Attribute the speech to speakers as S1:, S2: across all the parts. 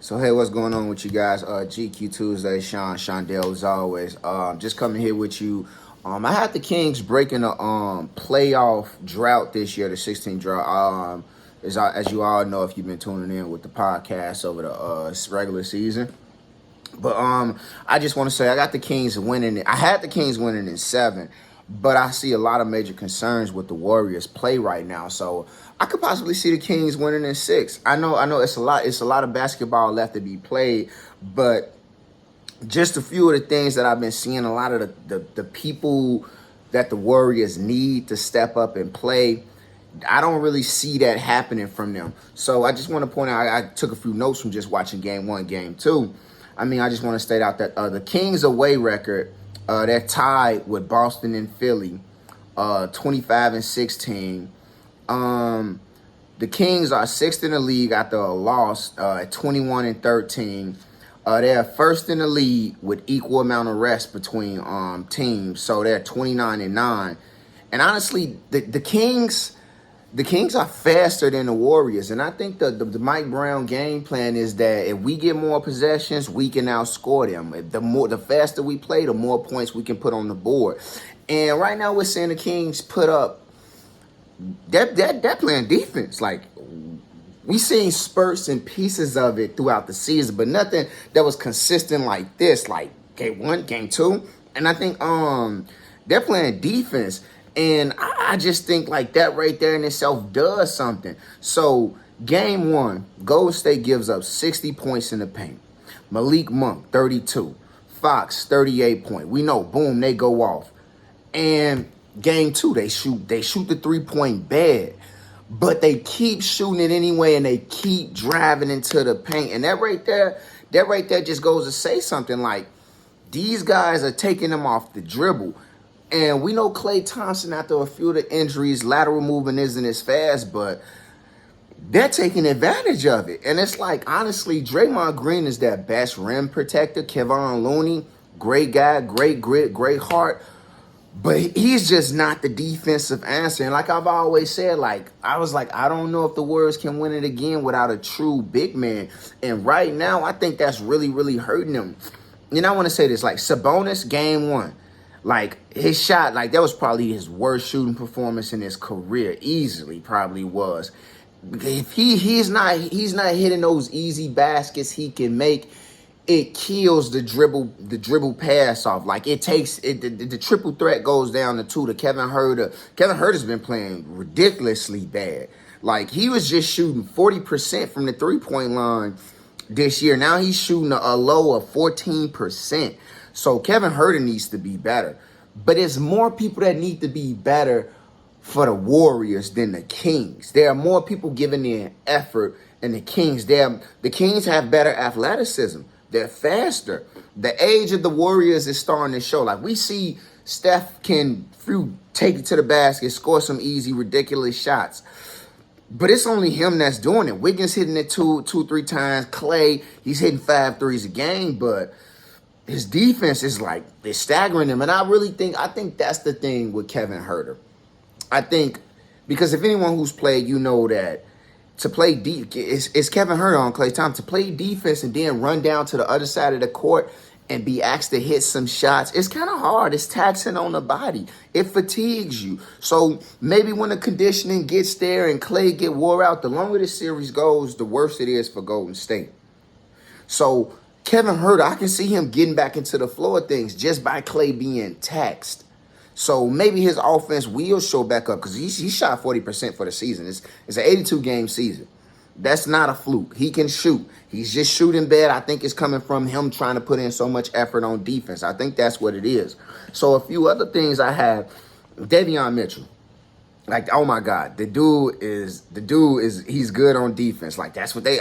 S1: So hey, what's going on with you guys? GQ Tuesday, Shondell as always. Just coming here with you. I had the Kings breaking a playoff drought this year, the 16 drought. As you all know, if you've been tuning in with the podcast over the regular season. But I just want to say I got the Kings winning. I had the Kings winning in 7, but I see a lot of major concerns with the Warriors' play right now. So I could possibly see the Kings winning in 6. I know it's a lot. It's a lot of basketball left to be played, but just a few of the things that I've been seeing, a lot of the people that the Warriors need to step up and play, I don't really see that happening from them. So I just want to point out, I took a few notes from just watching game 1, game 2. I just want to state out that the Kings away record, they're tied with Boston and Philly, 25-16. The Kings are 6th in the league after a loss at 21-13. They're first in the league with equal amount of rest between teams, so they're 29-9. And honestly, the Kings are faster than the Warriors, and I think the Mike Brown game plan is that if we get more possessions, we can outscore them. The faster we play, the more points we can put on the board. And right now, we're seeing the Kings put up. They're playing defense. Like, we seen spurts and pieces of it throughout the season, but nothing that was consistent like this. Like game 1, game 2, and I think they're playing defense. And I just think like that right there in itself does something. So game 1, Golden State gives up 60 points in the paint. Malik Monk, 32. Fox, 38 points. We know, boom, they go off. And game 2, they shoot the 3-point bad. But they keep shooting it anyway, and they keep driving into the paint. And that right there just goes to say something like these guys are taking them off the dribble. And we know Klay Thompson, after a few of the injuries, lateral movement isn't as fast, but they're taking advantage of it. And it's like, honestly, Draymond Green is their best rim protector. Kevon Looney, great guy, great grit, great heart. But he's just not the defensive answer. And like I've always said, I don't know if the Warriors can win it again without a true big man. And right now, I think that's really, really hurting them. And I want to say this, like Sabonis, game 1. Like, his shot, like, that was probably his worst shooting performance in his career. Easily probably was. If he's not hitting those easy baskets he can make, it kills the dribble pass off. Like, it takes it. The triple threat goes down to 2 to Kevin Huerter. Kevin Huerter's been playing ridiculously bad. Like, he was just shooting 40% from the 3-point line this year. Now he's shooting a low of 14%. So Kevin Huerter needs to be better. But it's more people that need to be better for the Warriors than the Kings. There are more people giving their effort than the Kings. The Kings have better athleticism. They're faster. The age of the Warriors is starting to show. Like, we see Steph can take it to the basket, score some easy, ridiculous shots. But it's only him that's doing it. Wiggins hitting it 3 times. Klay, he's hitting 5 threes a game, but his defense is like, it's staggering him. And I think that's the thing with Kevin Huerter. I think, because if anyone who's played, you know that to play deep, it's Kevin Huerter on Klay Thompson. To play defense and then run down to the other side of the court and be asked to hit some shots, it's kind of hard. It's taxing on the body. It fatigues you. So maybe when the conditioning gets there and Klay get wore out, the longer the series goes, the worse it is for Golden State. So Kevin Huerter, I can see him getting back into the flow of things just by Klay being taxed. So maybe his offense will show back up, because he shot 40% for the season. It's an 82-game season. That's not a fluke. He can shoot. He's just shooting bad. I think it's coming from him trying to put in so much effort on defense. I think that's what it is. So a few other things I have. Davion Mitchell. Like, oh my God, the dude is he's good on defense. Like, that's what the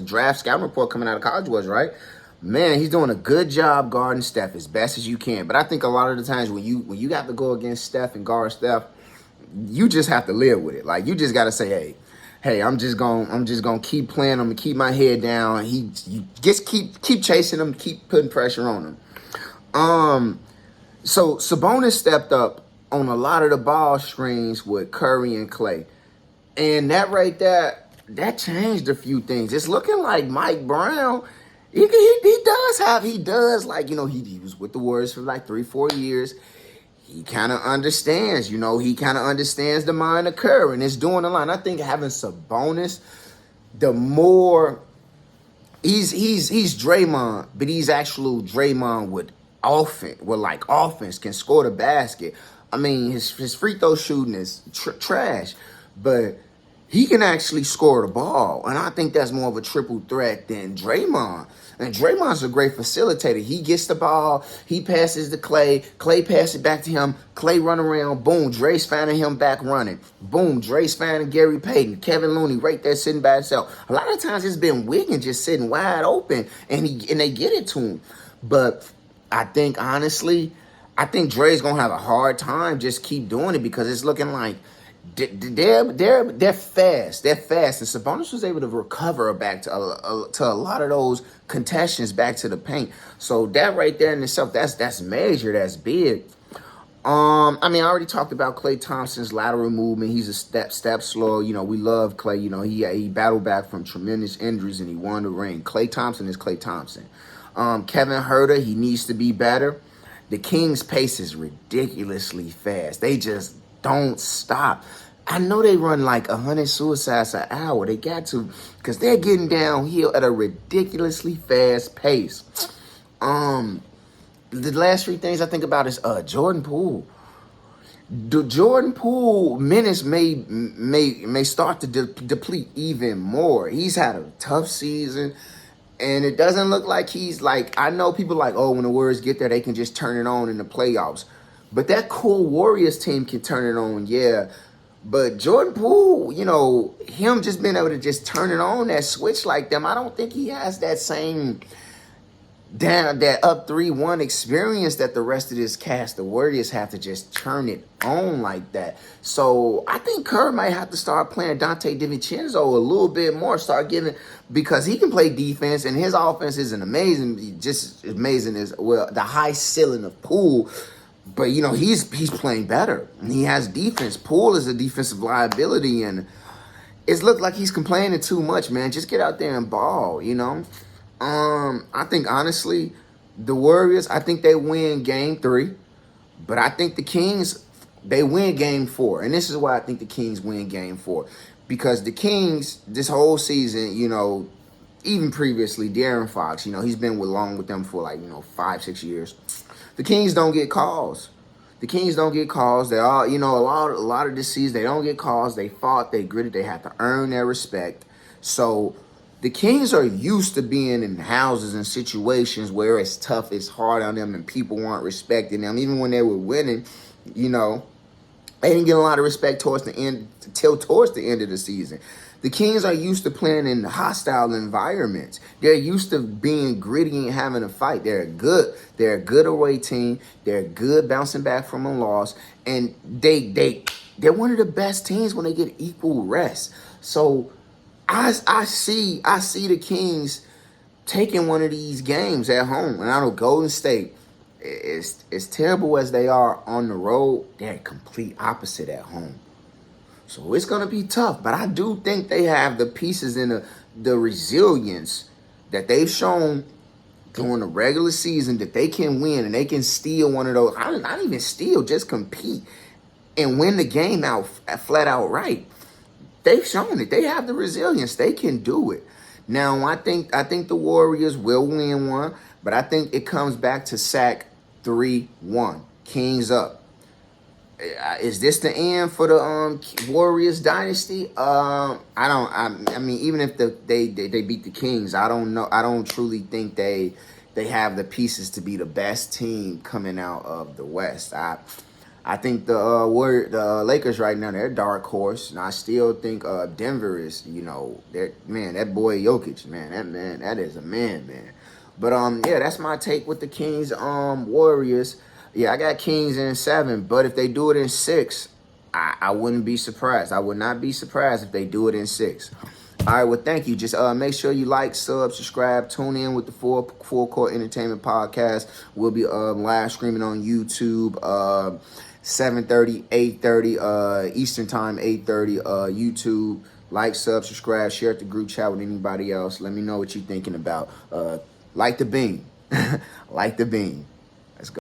S1: draft scouting report coming out of college was, right? Man, he's doing a good job guarding Steph as best as you can. But I think a lot of the times when you have to go against Steph and guard Steph, you just have to live with it. Like, you just got to say, hey, I'm just gonna keep playing. I'm gonna keep my head down. You just keep chasing him, keep putting pressure on him. So Sabonis stepped up on a lot of the ball screens with Curry and Klay. And that right there, that changed a few things. It's looking like Mike Brown, he does, like, he was with the Warriors for like 3-4 years. He kind of understands, he kind of understands the mind of Curry, and it's doing a lot. And I think having Sabonis, the more he's Draymond, but he's actual Draymond with offense, can score the basket. I mean, his free throw shooting is trash, but he can actually score the ball. And I think that's more of a triple threat than Draymond. And Draymond's a great facilitator. He gets the ball, he passes to Clay, Clay passes it back to him, Clay run around, boom, Dre's finding him back running. Boom, Dre's finding Gary Payton, Kevin Looney right there sitting by himself. A lot of times it's been Wiggins just sitting wide open, and they get it to him. But I think, honestly, Dre's going to have a hard time just keep doing it, because it's looking like they're fast. They're fast. And Sabonis was able to recover back to a lot of those contestations back to the paint. So that right there in itself, that's major. That's big. I mean, I already talked about Klay Thompson's lateral movement. He's a step slow. We love Klay. He battled back from tremendous injuries and he won the ring. Klay Thompson is Klay Thompson. Kevin Huerter, he needs to be better. The Kings' pace is ridiculously fast. They just don't stop. I know they run like 100 suicides an hour. They got to, because they're getting downhill at a ridiculously fast pace. The last three things I think about is Jordan Poole. The Jordan Poole minutes may start to deplete even more. He's had a tough season, and it doesn't look like he's like, I know people like, when the Warriors get there, they can just turn it on in the playoffs. But that cool Warriors team can turn it on, yeah. But Jordan Poole, him just being able to just turn it on, that switch like them, I don't think he has that same that up 3-1 experience that the rest of this cast, the Warriors, have to just turn it on like that. So I think Kerr might have to start playing Dante DiVincenzo a little bit more, because he can play defense, and his offense isn't amazing, just as amazing as, well, the high ceiling of Poole. But, he's playing better, and he has defense. Poole is a defensive liability, and it's looked like he's complaining too much, man. Just get out there and ball, I think, honestly, the Warriors, I think they win Game 3, but I think the Kings, they win Game 4. And this is why I think the Kings win Game 4. Because the Kings, this whole season, even previously, De'Aaron Fox, he's been along with them for 5-6 years. The Kings don't get calls. They all, a lot of this season, they don't get calls. They fought, they gritted, they had to earn their respect. So the Kings are used to being in houses and situations where it's tough, it's hard on them, and people weren't respecting them. Even when they were winning, they didn't get a lot of respect towards the end of the season. The Kings are used to playing in hostile environments. They're used to being gritty and having a fight. They're a good away team. They're good bouncing back from a loss. And they're one of the best teams when they get equal rest. So I see the Kings taking one of these games at home. And I know Golden State, as terrible as they are on the road, they're complete opposite at home. So it's going to be tough, but I do think they have the pieces and the resilience that they've shown during the regular season that they can win, and they can steal one of those. Not even steal, just compete and win the game out flat out right. They've shown it. They have the resilience. They can do it. Now, I think the Warriors will win one, but I think it comes back to sack 3-1. Kings up. Is this the end for the Warriors dynasty? I mean, even if they beat the Kings, I don't know. I don't truly think they have the pieces to be the best team coming out of the West. I think the Lakers right now, they're a dark horse, and I still think Denver is, that boy Jokic, that is a man. But yeah, that's my take with the Kings Warriors. Yeah, I got Kings in 7, but if they do it in 6, I wouldn't be surprised. I would not be surprised if they do it in 6. All right, well, thank you. Just make sure you like, subscribe, tune in with the Full Court Entertainment Podcast. We'll be live streaming on YouTube, 7:30, 8:30 Eastern Time, 8:30 YouTube. Like, sub, subscribe, share it the group chat with anybody else. Let me know what you're thinking about. Like the beam. Like the beam.